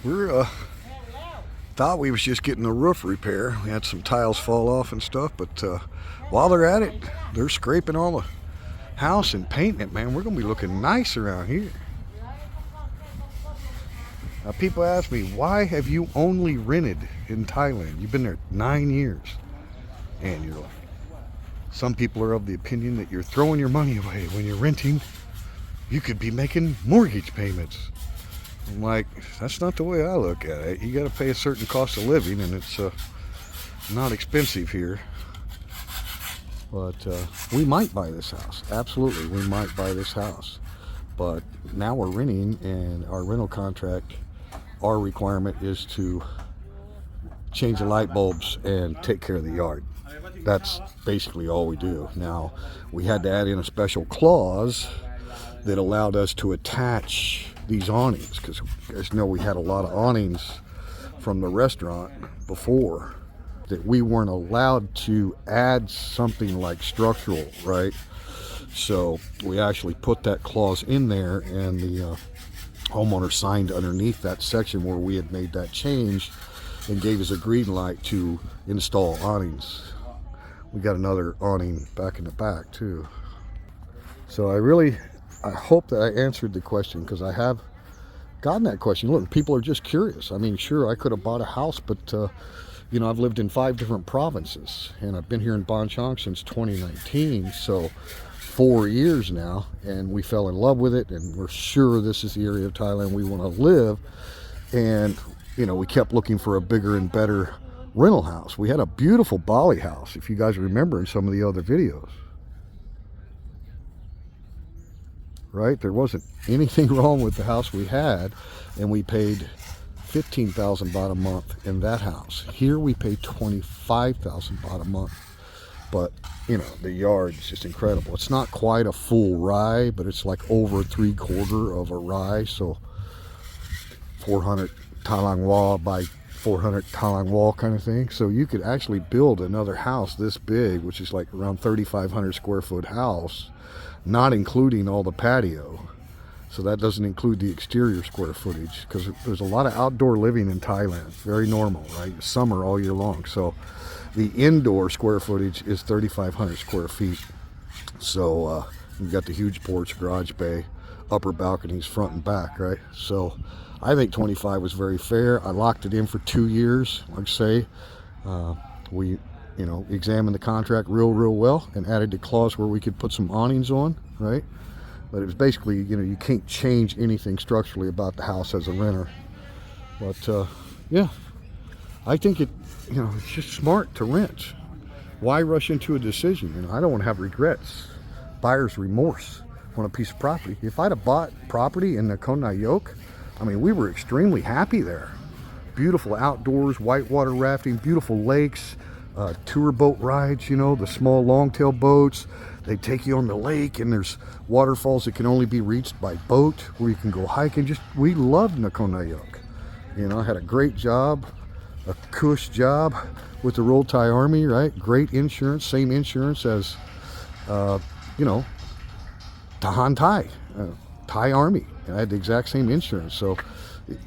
We're thought we was just getting the roof repair. We had some tiles fall off and stuff, but while they're at it, they're scraping all the house and painting it, man. We're gonna be looking nice around here. Now, people ask me, why have you only rented in Thailand? You've been there 9 years. And you're like, some people are of the opinion that you're throwing your money away. When you're renting, you could be making mortgage payments. I'm like, that's not the way I look at it. You got to pay a certain cost of living, and it's not expensive here. But we might buy this house. Absolutely, we might buy this house. But now we're renting, and our rental contract, our requirement is to change the light bulbs and take care of the yard. That's basically all we do. Now, we had to add in a special clause that allowed us to attach these awnings, because you guys know we had a lot of awnings from the restaurant before that we weren't allowed to add something like structural, right? So we actually put that clause in there, and the homeowner signed underneath that section where we had made that change and gave us a green light to install awnings. We got another awning back in the back too. So I hope that I answered the question, because I have gotten that question. Look, people are just curious. I mean, sure, I could have bought a house, but you know, I've lived in 5 different provinces, and I've been here in Ban Chang since 2019, so 4 years now, and we fell in love with it, and we're sure this is the area of Thailand we want to live. And you know, we kept looking for a bigger and better rental house. We had a beautiful Bali house, if you guys remember in some of the other videos. Right? There wasn't anything wrong with the house we had, and we paid 15,000 baht a month in that house. Here we pay 25,000 baht a month. But, you know, the yard's just incredible. It's not quite a full rye, but it's like over 3/4 of a rye. So 400 Thailand wall by 400 Thailand wall kind of thing. So you could actually build another house this big, which is like around 3,500 square foot house, not including all the patio. So that doesn't include the exterior square footage, because there's a lot of outdoor living in Thailand. Very normal, right? Summer all year long. So the indoor square footage is 3,500 square feet. So you've got the huge porch, garage bay, upper balconies, front and back, right? So I think 25 was very fair. I locked it in for 2 years. Like I say, we, you know, examined the contract real well and added the clause where we could put some awnings on, right? But it was basically, you know, you can't change anything structurally about the house as a renter. But yeah, I think it, you know, it's just smart to rent. Why rush into a decision? You know, I don't want to have regrets, buyer's remorse on a piece of property. If I'd have bought property in the Nakhon Nayok, I mean, we were extremely happy there. Beautiful outdoors, whitewater rafting, beautiful lakes, tour boat rides, you know, the small longtail boats. They take you on the lake, and there's waterfalls that can only be reached by boat, where you can go hiking. We loved Nakhon Nayok. You know, I had a great job, a cush job with the Royal Thai Army, right? Great insurance, same insurance as, you know, Tahan Thai, Thai Army. And I had the exact same insurance. So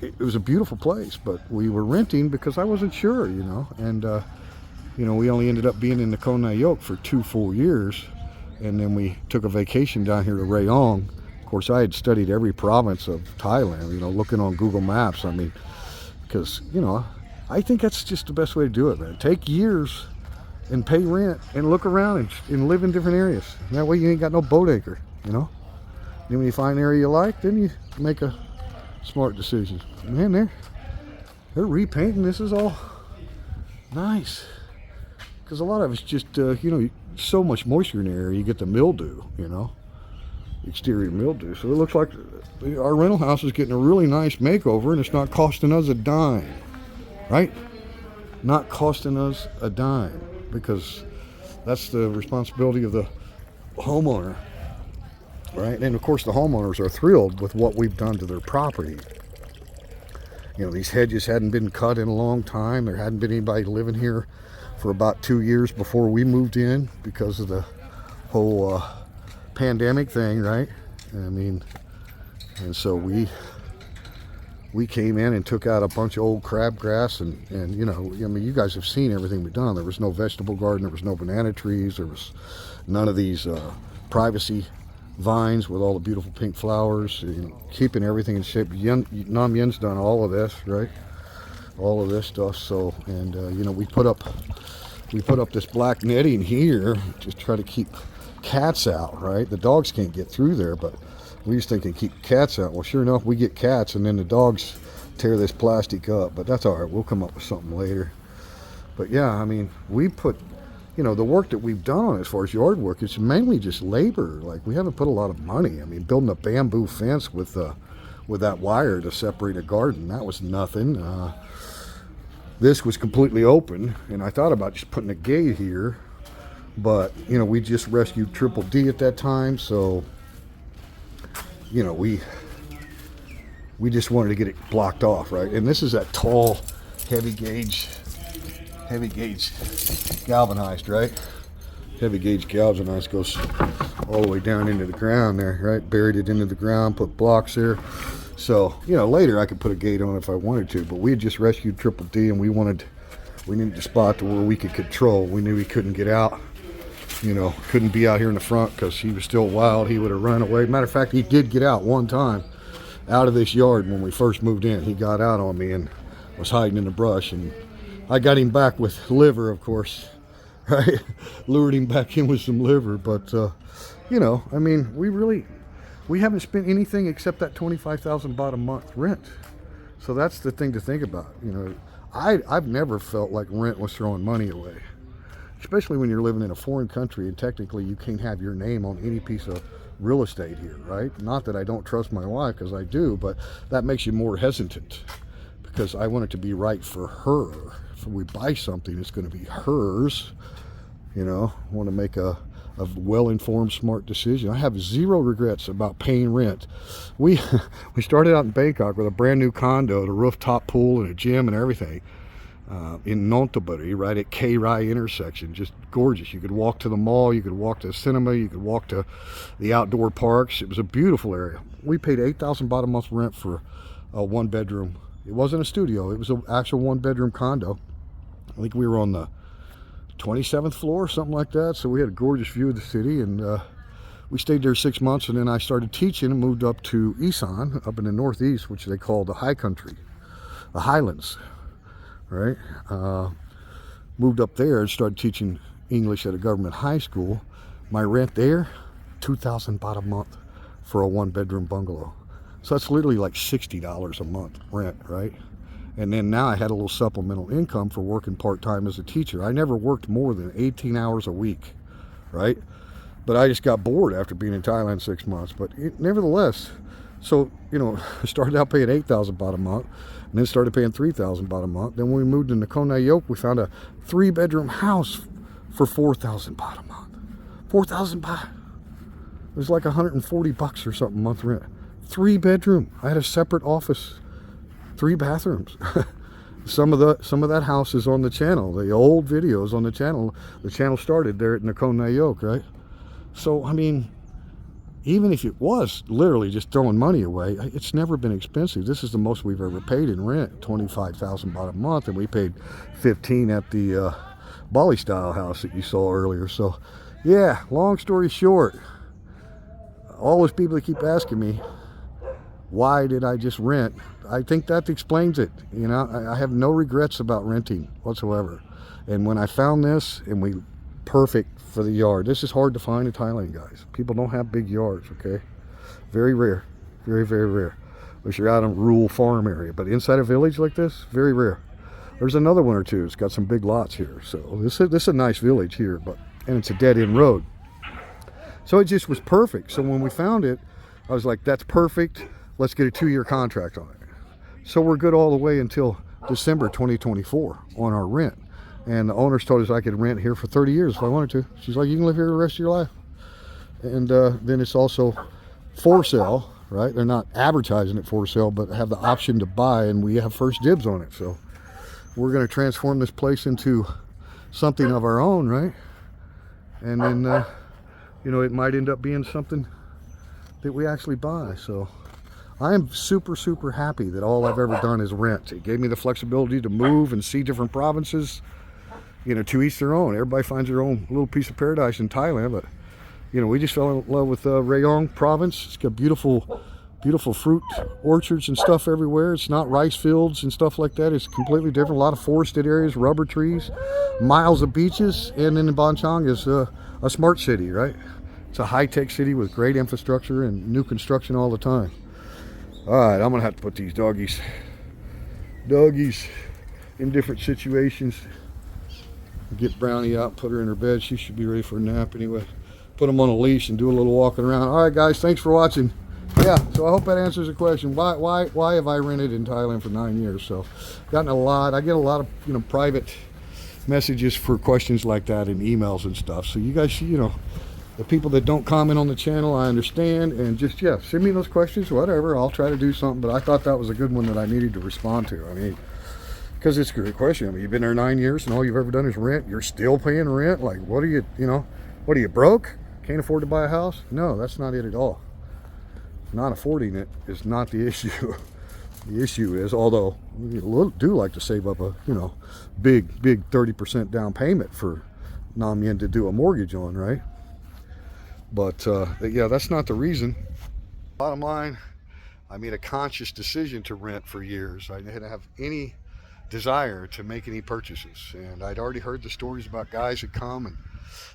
it was a beautiful place, but we were renting because I wasn't sure, you know. And, you know, we only ended up being in Nakhon Nayok for 2 full years. And then we took a vacation down here to Rayong. Of course, I had studied every province of Thailand, you know, looking on Google Maps. I mean, because, you know, I think that's just the best way to do it, man. Take years and pay rent and look around and live in different areas. That way you ain't got no boat anchor, you know. Then when you find an area you like, then you make a smart decision. Man, they're repainting. This is all nice. Because a lot of it's just, you know, so much moisture in the area, you get the mildew, you know, exterior mildew. So it looks like our rental house is getting a really nice makeover, and it's not costing us a dime, right? Not costing us a dime, because that's the responsibility of the homeowner, right? And of course the homeowners are thrilled with what we've done to their property. You know, these hedges hadn't been cut in a long time. There hadn't been anybody living here for about 2 years before we moved in, because of the whole pandemic thing, right? I mean, and so we we came in and took out a bunch of old crabgrass, and you know, I mean, you guys have seen everything we've done. There was no vegetable garden, there was no banana trees, there was none of these privacy vines with all the beautiful pink flowers, you know, keeping everything in shape. Nam Yen's done all of this, right? All of this stuff. So, and you know, we put up this black netting here to try to keep cats out, right? The dogs can't get through there, but we just think they keep cats out. Well, sure enough, we get cats, and then the dogs tear this plastic up, but that's all right. We'll come up with something later. But yeah, I mean, we put, you know, the work that we've done as far as yard work, it's mainly just labor. Like, we haven't put a lot of money. I mean, building a bamboo fence with that wire to separate a garden, that was nothing. This was completely open, and I thought about just putting a gate here, but, you know, we just rescued Triple D at that time, so, you know, we just wanted to get it blocked off, right? And this is that tall, heavy gauge galvanized, right? Heavy gauge galvanized goes all the way down into the ground there, right? Buried it into the ground, put blocks there. So, you know, later I could put a gate on if I wanted to, but we had just rescued Triple D, and we needed a spot to where we could control. We knew he couldn't get out, you know, couldn't be out here in the front because he was still wild. He would have run away. Matter of fact, he did get out one time out of this yard when we first moved in. He got out on me and was hiding in the brush, and I got him back with liver, of course, right? Lured him back in with some liver, but, you know, I mean, we haven't spent anything except that 25,000 baht a month rent. So that's the thing to think about. You know, I've never felt like rent was throwing money away, especially when you're living in a foreign country and technically you can't have your name on any piece of real estate here, right? Not that I don't trust my wife, because I do, but that makes you more hesitant, because I want it to be right for her. If we buy something, it's going to be hers. You know, I want to make a well-informed, smart decision. I have zero regrets about paying rent. We started out in Bangkok with a brand new condo, the rooftop pool and a gym and everything, in Nonthaburi, right at K Rai intersection. Just gorgeous. You could walk to the mall, you could walk to the cinema, you could walk to the outdoor parks. It was a beautiful area. We paid 8,000 baht a month rent for a one-bedroom. It wasn't a studio, it was an actual one-bedroom condo. I think we were on the 27th floor, something like that. So we had a gorgeous view of the city, and we stayed there 6 months, and then I started teaching and moved up to Isan, up in the northeast, which they call the high country, the highlands, right? Moved up there and started teaching English at a government high school. My rent there, 2,000 baht a month for a one-bedroom bungalow. So that's literally like $60 a month rent, right? And then now I had a little supplemental income for working part-time as a teacher. I never worked more than 18 hours a week, right? But I just got bored after being in Thailand 6 months. But nevertheless, so, you know, I started out paying 8,000 baht a month, and then started paying 3,000 baht a month. Then when we moved into Nakhon Nayok, we found a 3-bedroom house for 4,000 baht a month. 4,000 baht. It was like 140 bucks or something a month rent. 3-bedroom. I had a separate office. 3 bathrooms. Some of that house is on the channel. The old videos on the channel. The channel started there at Nakhon Nayok, right? So, I mean, even if it was literally just throwing money away, it's never been expensive. This is the most we've ever paid in rent, 25,000 baht a month, and we paid 15 at the Bali style house that you saw earlier. So, yeah, long story short, all those people that keep asking me, why did I just rent? I think that explains it. You know, I have no regrets about renting whatsoever. And when I found this, and perfect for the yard. This is hard to find in Thailand, guys. People don't have big yards, okay? Very rare. Very, very rare. Unless you're out in a rural farm area. But inside a village like this, very rare. There's another one or two. It's got some big lots here. So this is a nice village here, and it's a dead-end road. So it just was perfect. So when we found it, I was like, that's perfect. Let's get a 2-year contract on it. So we're good all the way until December 2024 on our rent. And the owners told us I could rent here for 30 years if I wanted to. She's like, you can live here the rest of your life. And then it's also for sale, right? They're not advertising it for sale, but have the option to buy, and we have first dibs on it. So we're going to transform this place into something of our own, right? And then, you know, it might end up being something that we actually buy. So I am super, super happy that all I've ever done is rent. It gave me the flexibility to move and see different provinces, you know, to each their own. Everybody finds their own little piece of paradise in Thailand, but, you know, we just fell in love with Rayong province. It's got beautiful, beautiful fruit orchards and stuff everywhere. It's not rice fields and stuff like that. It's completely different. A lot of forested areas, rubber trees, miles of beaches, and then in Bonchang is a smart city, right? It's a high-tech city with great infrastructure and new construction all the time. All right, I'm gonna have to put these doggies in different situations. Get Brownie out, put her in her bed. She should be ready for a nap anyway. Put them on a leash and do a little walking around. All right, guys, thanks for watching. Yeah, so I hope that answers the question. Why have I rented in Thailand for 9 years? So, I get a lot of, you know, private messages for questions like that in emails and stuff. So you guys, you know, the people that don't comment on the channel, I understand, and just, yeah, send me those questions, whatever. I'll try to do something, but I thought that was a good one that I needed to respond to. I mean, because it's a great question. I mean, you've been there 9 years and all you've ever done is rent. You're still paying rent. Like, what are you, you know, what are you, broke? Can't afford to buy a house? No, that's not it at all. Not affording it is not the issue. The issue is, although we do like to save up a, you know, big 30% down payment for Nam Yen to do a mortgage on, right? But yeah, that's not the reason. Bottom line, I made a conscious decision to rent for years. I didn't have any desire to make any purchases, and I'd already heard the stories about guys that come and,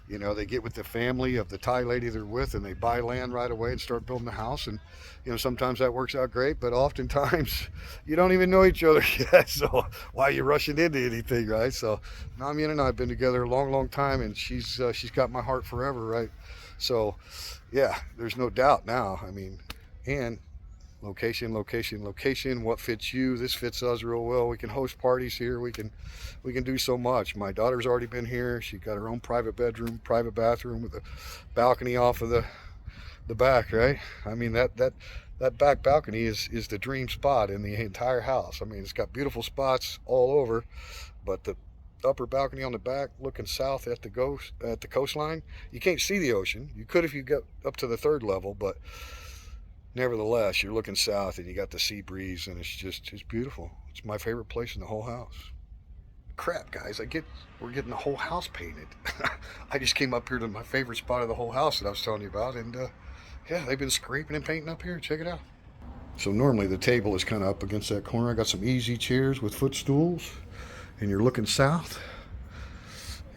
you know, they get with the family of the Thai lady they're with and they buy land right away and start building a house. And, you know, sometimes that works out great, but oftentimes you don't even know each other yet. So why are you rushing into anything, right? So Nam Yen and I have been together a long time, and she's got my heart forever, right? So yeah, there's no doubt now. I mean, and location, what fits you? This fits us real well. We can host parties here. We can do so much. My daughter's already been here. She got her own private bedroom, private bathroom with a balcony off of the back, right? I mean, that back balcony is the dream spot in the entire house. I mean, it's got beautiful spots all over, but the upper balcony on the back looking south at the coastline, you can't see the ocean. You could if you get up to the 3rd level, but nevertheless, you're looking south and you got the sea breeze, and it's beautiful. It's my favorite place in the whole house. Crap, guys, we're getting the whole house painted. I just came up here to my favorite spot of the whole house that I was telling you about, and yeah, they've been scraping and painting up here. Check it out. So normally the table is kind of up against that corner. I got some easy chairs with footstools, and you're looking south.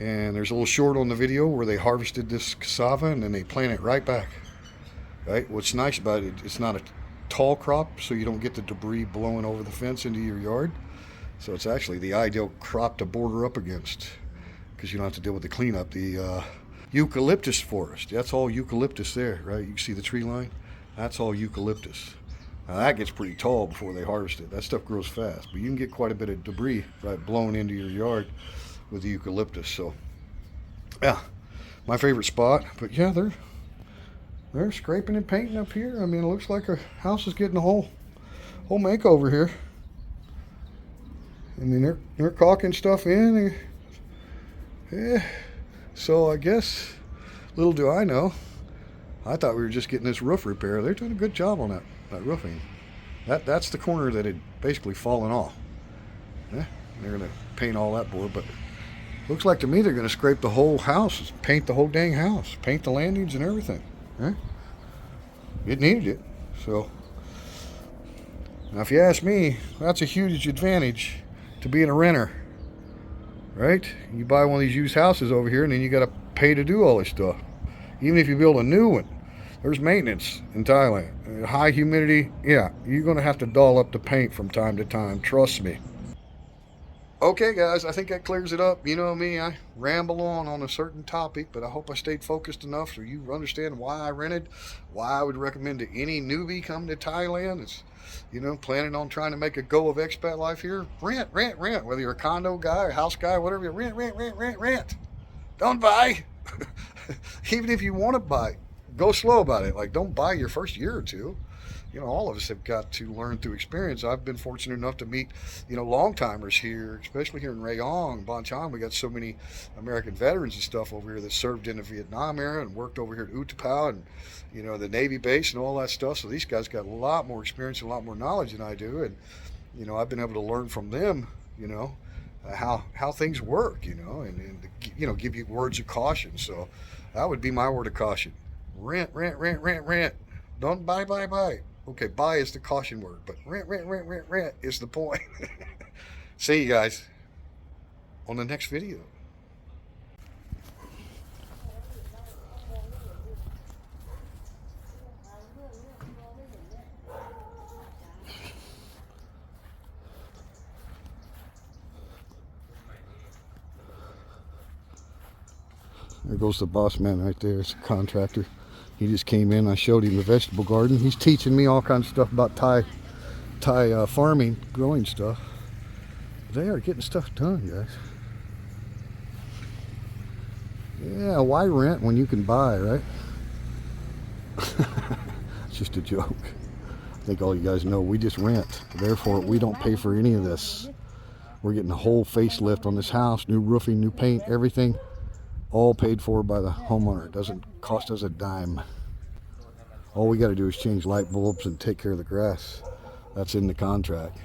And there's a little short on the video where they harvested this cassava and then they plant it right back. Right? What's nice about it, it's not a tall crop, so you don't get the debris blowing over the fence into your yard. So it's actually the ideal crop to border up against, because you don't have to deal with the cleanup. The eucalyptus forest, that's all eucalyptus there, right? You can see the tree line, that's all eucalyptus. Now that gets pretty tall before they harvest it. That stuff grows fast, but you can get quite a bit of debris, right, blown into your yard with the eucalyptus. So yeah, my favorite spot. But yeah, they're scraping and painting up here. I mean, it looks like our house is getting a whole makeover here. I mean, they're caulking stuff in. Yeah. So I guess, little do I know, I thought we were just getting this roof repair. They're doing a good job on that roofing. That's the corner that had basically fallen off. Yeah, they're gonna paint all that board, but looks like to me they're gonna scrape the whole house, paint the whole dang house, paint the landings and everything. Right? It needed it. So now, if you ask me, that's a huge advantage to being a renter, right? You buy one of these used houses over here, and then you got to pay to do all this stuff. Even if you build a new one, there's maintenance in Thailand. High humidity, yeah, you're going to have to doll up the paint from time to time. Trust me. Okay, guys, I think that clears it up. You know me, I ramble on a certain topic, but I hope I stayed focused enough so you understand why I rented, why I would recommend to any newbie come to Thailand that's, you know, planning on trying to make a go of expat life here. Rent. Whether you're a condo guy or house guy, whatever, you rent. Don't buy. Even if you want to buy, go slow about it. Like, don't buy your first year or two. all of us have got to learn through experience. I've been fortunate enough to meet, long timers here, especially here in Rayong, Bonchon. We got so many American veterans and stuff over here that served in the Vietnam era and worked over here at Utapao and, the Navy base and all that stuff. So these guys got a lot more experience and a lot more knowledge than I do. And, I've been able to learn from them, how things work, and give you words of caution. So that would be my word of caution. Rent, rent, rent, rent, rent. Don't buy, buy, buy. Okay, buy is the caution word, but rent, rent, rent, rent, rent is the point. See you guys on the next video. There goes the boss man right there. It's a contractor. He just came in. I showed him the vegetable garden. He's teaching me all kinds of stuff about Thai farming, growing stuff. They are getting stuff done, guys. Yeah, why rent when you can buy, right? It's just a joke. I think all you guys know we just rent. Therefore, we don't pay for any of this. We're getting a whole facelift on this house, new roofing, new paint, everything. All paid for by the homeowner. It doesn't cost us a dime. All we got to do is change light bulbs and take care of the grass. That's in the contract.